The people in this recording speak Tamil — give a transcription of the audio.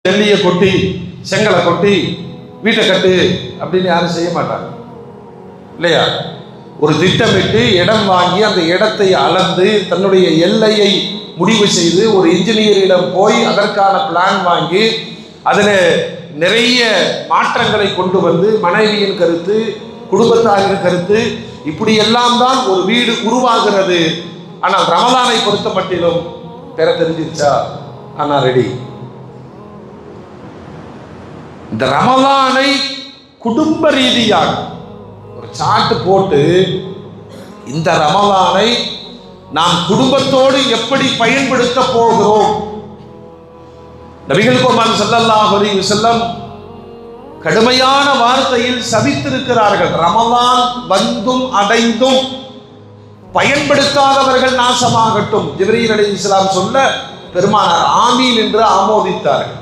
ஜல்லியை கொட்டி செங்கலை கொட்டி வீட்டை கட்டு அப்படின்னு யாரும் செய்ய மாட்டாங்க இல்லையா? ஒரு திட்டமிட்டு இடம் வாங்கி அந்த இடத்தை அளந்து தன்னுடைய எல்லையை முடிவு செய்து ஒரு இன்ஜினியரிடம் போய் அதற்கான பிளான் வாங்கி அதில் நிறைய மாற்றங்களை கொண்டு வந்து மனைவியின் கருத்து, குடும்பத்தாரின் கருத்து, இப்படி எல்லாம் தான் ஒரு வீடு உருவாகிறது. ஆனால் ரமலானை பொறுத்த மட்டிலும் பெற தெரிஞ்சிருச்சா? ஆனால் ரெடி. இந்த ரமலானை குடும்ப ரீதியாக ஒரு சாட்டு போட்டு இந்த ரமலானை நாம் குடும்பத்தோடு எப்படி பயன்படுத்த போகிறோம். நபிகள் பெருமான் ஸல்லல்லாஹு அலைஹி வஸல்லம் கடுமையான வார்த்தையில் சபித்திருக்கிறார்கள். ரமலான் வந்தும் அடைந்தும் பயன்படுத்தாதவர்கள் நாசமாகட்டும். ஜிப்ரீல் அலைஹிஸ்ஸலாம் சொல்ல பெருமானார் ஆமீன் என்று ஆமோதித்தார்கள்.